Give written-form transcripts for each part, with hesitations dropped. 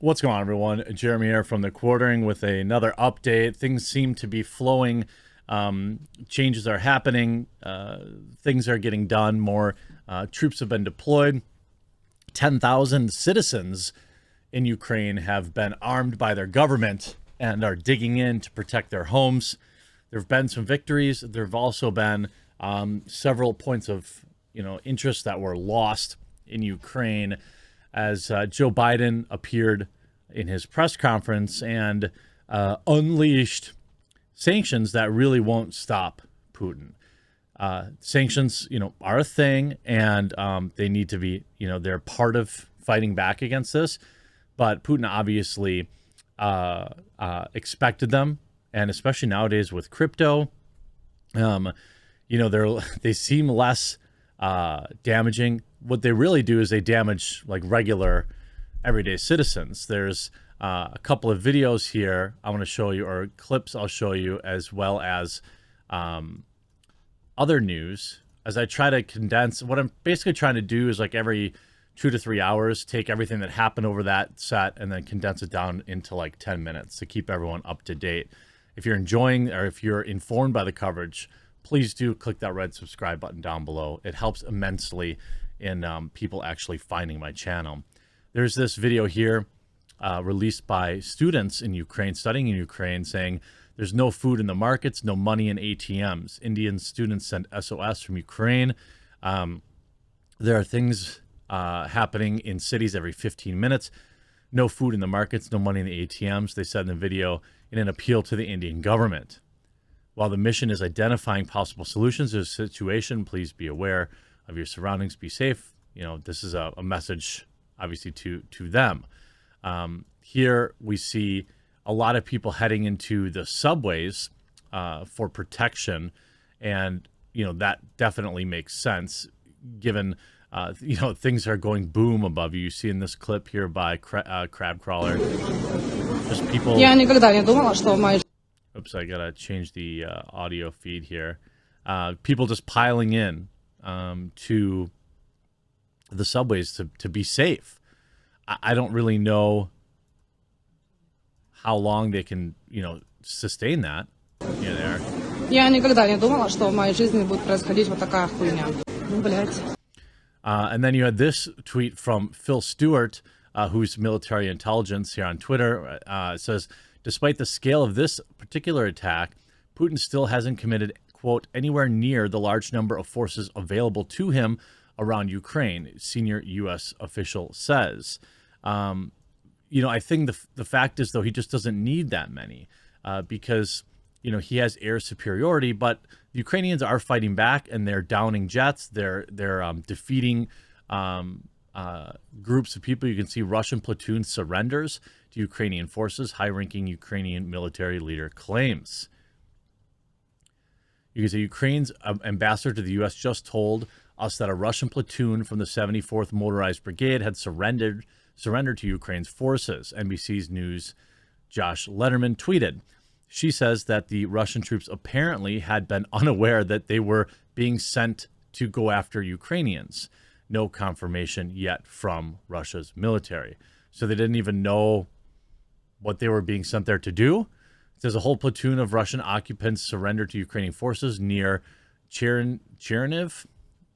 What's going on, everyone? Jeremy here from the Quartering with another update. Things seem to be flowing. Changes are happening. Things are getting done. More troops have been deployed. 10,000 citizens in Ukraine have been armed by their government and are digging in to protect their homes. There have been some victories. There have also been several points of interest that were lost in Ukraine as Joe Biden appeared in his press conference and unleashed sanctions that really won't stop Putin. Sanctions, are a thing, and they need to be, they're part of fighting back against this. But Putin obviously expected them, and especially nowadays with crypto, they seem less damaging. What they really do is they damage like regular everyday citizens. There's a couple of videos here I want to show you, or clips I'll show you, as well as other news, as I try to condense. What I'm basically trying to do is, like, every 2 to 3 hours, take everything that happened over that set and then condense it down into like 10 minutes to keep everyone up to date. If you're enjoying, or if you're informed by the coverage, please do click that red subscribe button down below. It helps immensely in people actually finding my channel. There's this video here released by students in Ukraine, studying in Ukraine, saying there's no food in the markets, no money in ATMs. Indian students sent SOS from Ukraine. There are things happening in cities every 15 minutes. No food in the markets, no money in the ATMs, they said in the video, in an appeal to the Indian government. While the mission is identifying possible solutions to the situation, please be aware of your surroundings, be safe. This is a message, obviously, to them. Here we see a lot of people heading into the subways for protection, and that definitely makes sense given things are going boom above you. You see in this clip here by Crab Crawler, just people. Oops, I gotta change the audio feed here. People just piling in to the subways to be safe. I don't really know how long they can, sustain that. There. And then you had this tweet from Phil Stewart, who's military intelligence here on Twitter. It says, despite the scale of this particular attack, Putin still hasn't committed, quote, anywhere near the large number of forces available to him around Ukraine, senior U.S. official says. I think the fact is, though, he just doesn't need that many because, he has air superiority, but the Ukrainians are fighting back, and they're downing jets. They're defeating groups of people. You can see Russian platoon surrenders to Ukrainian forces, high-ranking Ukrainian military leader claims. You can see Ukraine's ambassador to the U.S. just told us that a Russian platoon from the 74th Motorized Brigade had surrendered to Ukraine's forces. NBC's News' Josh Letterman tweeted. She says that the Russian troops apparently had been unaware that they were being sent to go after Ukrainians. No confirmation yet from Russia's military. So they didn't even know what they were being sent there to do. It says a whole platoon of Russian occupants surrendered to Ukrainian forces near Chernihiv.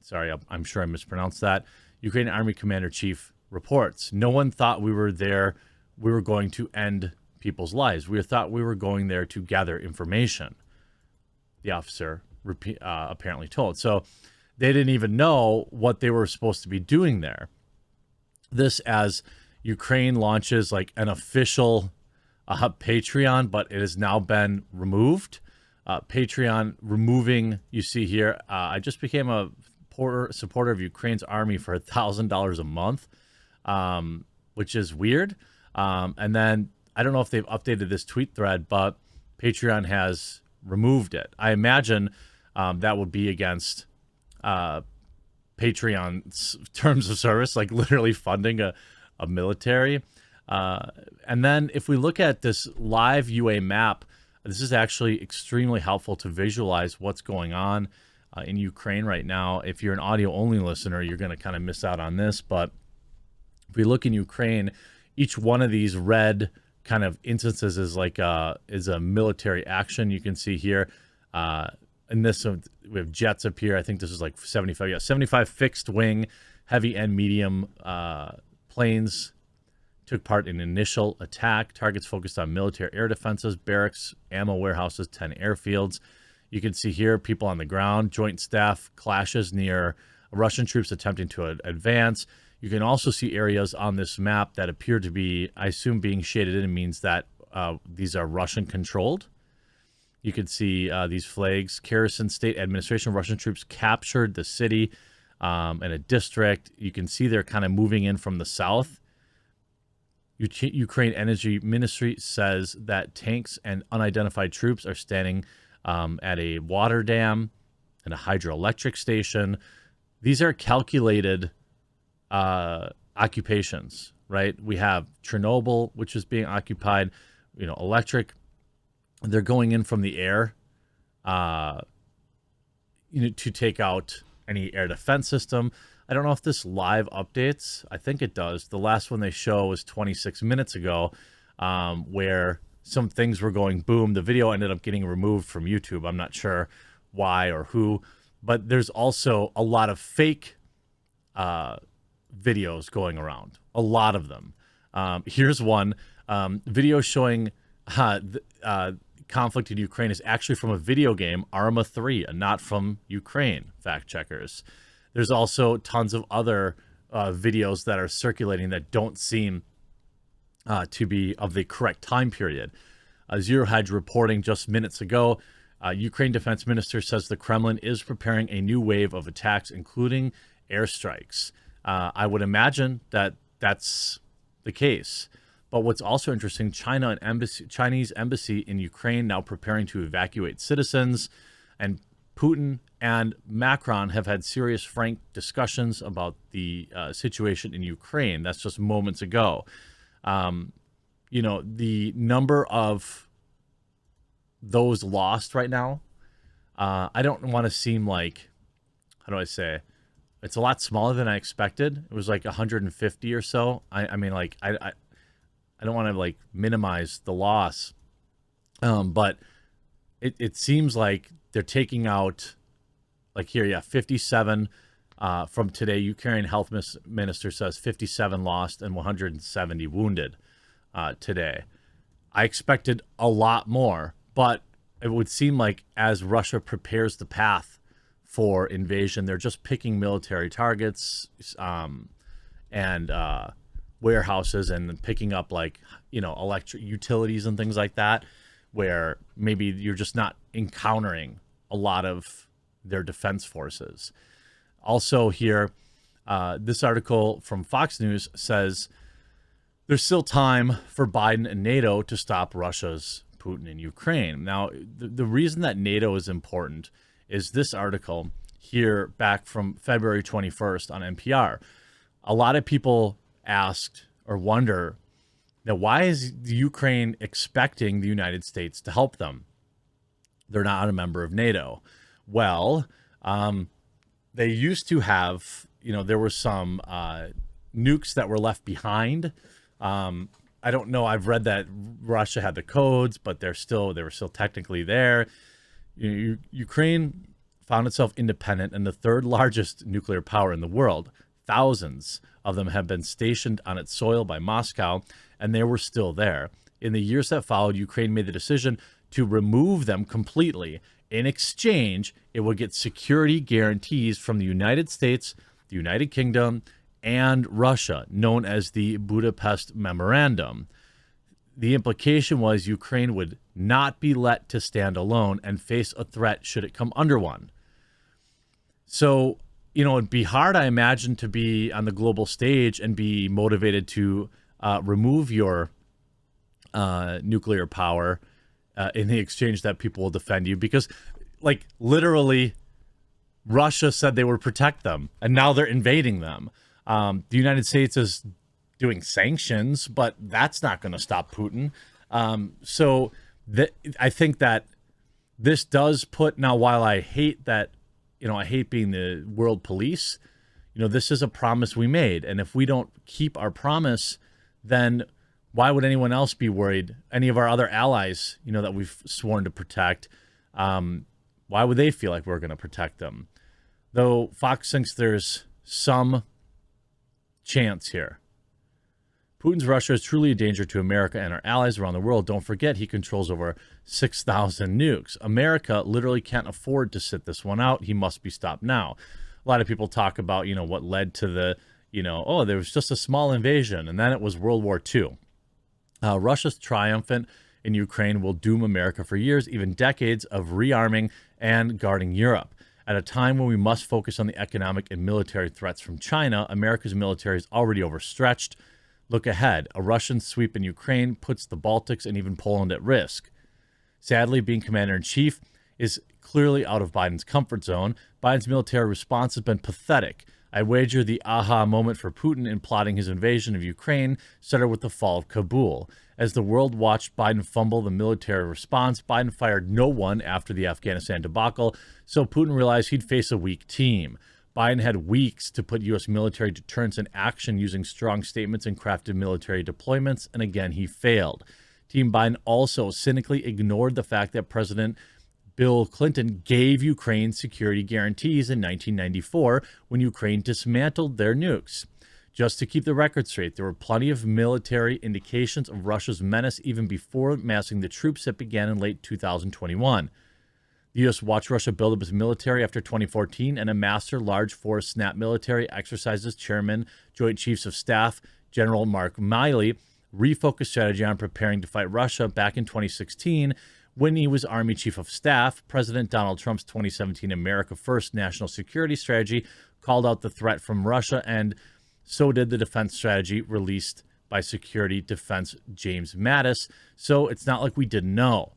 Sorry, I'm sure I mispronounced that. Ukrainian Army Commander-Chief reports. No one thought we were there. We were going to end people's lives. We thought we were going there to gather information, the officer apparently told. So they didn't even know what they were supposed to be doing there. This as Ukraine launches like an official Patreon, but it has now been removed. Patreon removing, you see here, I just became a supporter of Ukraine's army for $1,000 a month, which is weird. And then I don't know if they've updated this tweet thread, but Patreon has removed it. I imagine that would be against Patreon's terms of service, like literally funding a military. And then if we look at this live UA map, this is actually extremely helpful to visualize what's going on in Ukraine right now. If you're an audio-only listener, you're going to kind of miss out on this. But if we look in Ukraine, Each one of these red kind of instances is like a military action. You can see here. In this one, we have jets up here. I think this is like 75. Yeah, 75 fixed wing, heavy and medium planes took part in initial attack. Targets focused on military air defenses, barracks, ammo warehouses, 10 airfields. You can see here people on the ground, joint staff clashes near Russian troops attempting to advance. You can also see areas on this map that appear to be, I assume, being shaded in means that these are Russian controlled. You can see these flags. Kherson State Administration, Russian troops captured the city and a district. You can see they're kind of moving in from the south. Ukraine Energy Ministry says that tanks and unidentified troops are standing at a water dam and a hydroelectric station. These are calculated occupations, right? We have Chernobyl, which is being occupied, electric. They're going in from the air, to take out any air defense system. I don't know if this live updates. I think it does. The last one they show was 26 minutes ago, where some things were going boom. The video ended up getting removed from YouTube. I'm not sure why or who, but there's also a lot of fake videos going around. A lot of them. Here's one video showing conflict in Ukraine is actually from a video game, Arma 3, and not from Ukraine, fact checkers. There's also tons of other videos that are circulating that don't seem to be of the correct time period. Zero Hedge reporting just minutes ago, Ukraine Defense Minister says the Kremlin is preparing a new wave of attacks, including airstrikes. I would imagine that that's the case. But what's also interesting, Chinese embassy in Ukraine now preparing to evacuate citizens, and Putin and Macron have had serious, frank discussions about the situation in Ukraine. That's just moments ago. The number of those lost right now, I don't want to seem like, how do I say, it's a lot smaller than I expected. It was like 150 or so. I don't want to like minimize the loss, but it seems like they're taking out, like here, 57 from today. Ukrainian health minister says 57 lost and 170 wounded today. I expected a lot more, but it would seem like as Russia prepares the path for invasion, they're just picking military targets and warehouses and picking up electric utilities and things like that, where maybe you're just not encountering a lot of their defense forces. Also here, this article from Fox News says there's still time for Biden and NATO to stop Russia's Putin in Ukraine. Now, the reason that NATO is important is this article here back from February 21st on NPR. A lot of people asked or wonder, now, why is Ukraine expecting the United States to help them? They're not a member of NATO. Well, they used to have, there were some nukes that were left behind. I don't know. I've read that Russia had the codes, but they were still technically there. Ukraine found itself independent and the third largest nuclear power in the world. Thousands of them have been stationed on its soil by Moscow, and they were still there. In the years that followed, Ukraine made the decision to remove them completely. In exchange, it would get security guarantees from the United States, the United Kingdom, and Russia, known as the Budapest Memorandum. The implication was Ukraine would not be let to stand alone and face a threat should it come under one. So, it'd be hard, I imagine, to be on the global stage and be motivated to remove your nuclear power in the exchange that people will defend you, because, literally, Russia said they would protect them, and now they're invading them. The United States is doing sanctions, but that's not going to stop Putin. I think that this does put, now, while I hate that, I hate being the world police, this is a promise we made. And if we don't keep our promise, then why would anyone else be worried? Any of our other allies, that we've sworn to protect, why would they feel like we're going to protect them? Though Fox thinks there's some chance here. Putin's Russia is truly a danger to America and our allies around the world. Don't forget, he controls over 6,000 nukes. America literally can't afford to sit this one out. He must be stopped now. A lot of people talk about, what led to the, there was just a small invasion, and then it was World War II. Russia's triumphant in Ukraine will doom America for years, even decades of rearming and guarding Europe. At a time when we must focus on the economic and military threats from China, America's military is already overstretched. Look ahead. A Russian sweep in Ukraine puts the Baltics and even Poland at risk. Sadly, being commander-in-chief is clearly out of Biden's comfort zone. Biden's military response has been pathetic. I wager the aha moment for Putin in plotting his invasion of Ukraine started with the fall of Kabul. As the world watched Biden fumble the military response, Biden fired no one after the Afghanistan debacle, so Putin realized he'd face a weak team. Biden had weeks to put U.S. military deterrence in action using strong statements and crafted military deployments, and again, he failed. Team Biden also cynically ignored the fact that President Bill Clinton gave Ukraine security guarantees in 1994 when Ukraine dismantled their nukes. Just to keep the record straight, there were plenty of military indications of Russia's menace even before massing the troops that began in late 2021. The U.S. watched Russia build up its military after 2014 and amassed their large force snap military exercises. Chairman, Joint Chiefs of Staff, General Mark Milley, refocused strategy on preparing to fight Russia back in 2016 when he was Army Chief of Staff. President Donald Trump's 2017 America First national security strategy called out the threat from Russia, and so did the defense strategy released by Security Defense James Mattis. So it's not like we didn't know.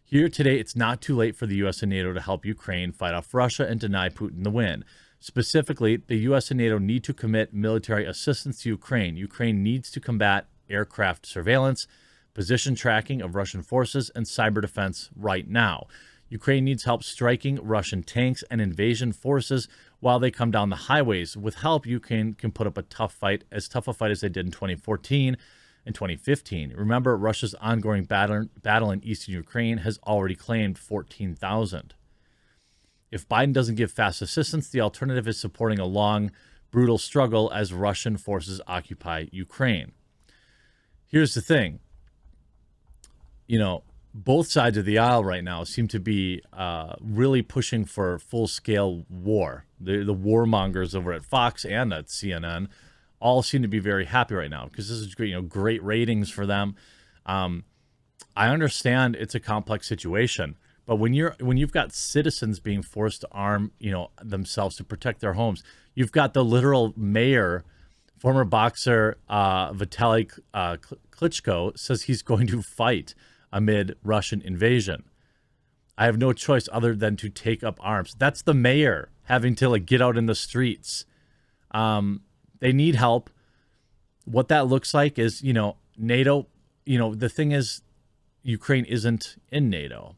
Here today, it's not too late for the U.S. and NATO to help Ukraine fight off Russia and deny Putin the win. Specifically, the U.S. and NATO need to commit military assistance to Ukraine. Ukraine needs to combat aircraft surveillance, position tracking of Russian forces, and cyber defense right now. Ukraine needs help striking Russian tanks and invasion forces while they come down the highways. With help, Ukraine can put up a tough a fight as they did in 2014 and 2015. Remember, Russia's ongoing battle in eastern Ukraine has already claimed 14,000. If Biden doesn't give fast assistance, the alternative is supporting a long, brutal struggle as Russian forces occupy Ukraine. Here's the thing. Both sides of the aisle right now seem to be really pushing for full-scale war. The warmongers over at Fox and at CNN all seem to be very happy right now because this is great, great ratings for them. I understand it's a complex situation, but when you've got citizens being forced to arm, themselves to protect their homes, you've got the literal mayor, former boxer Vitaly Klitschko, says he's going to fight amid Russian invasion. I have no choice other than to take up arms. That's the mayor having to get out in the streets. They need help. What that looks like is, NATO, the thing is, Ukraine isn't in NATO.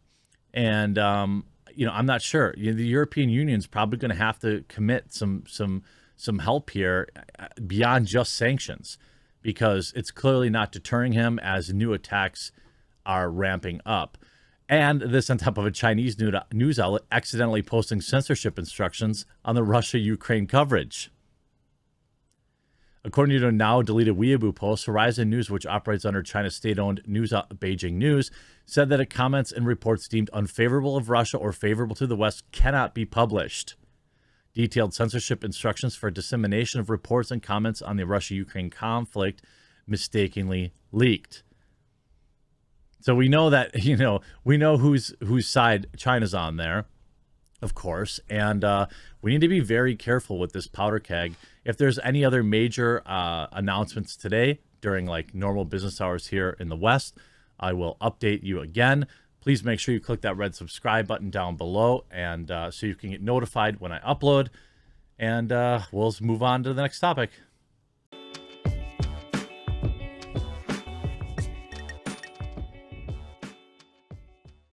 And, I'm not sure. The European Union's probably going to have to commit some help here beyond just sanctions, because it's clearly not deterring him as new attacks are ramping up. And this on top of a Chinese news outlet accidentally posting censorship instructions on the Russia-Ukraine coverage. According to a now-deleted Weibo post, Horizon News, which operates under China's state-owned news Beijing News, said that comments and reports deemed unfavorable of Russia or favorable to the West cannot be published. Detailed censorship instructions for dissemination of reports and comments on the Russia-Ukraine conflict mistakenly leaked. So we know that, we know whose side China's on there, of course, and we need to be very careful with this powder keg. If there's any other major announcements today during normal business hours here in the West, I will update you again. Please make sure you click that red subscribe button down below, and so you can get notified when I upload. And we'll move on to the next topic.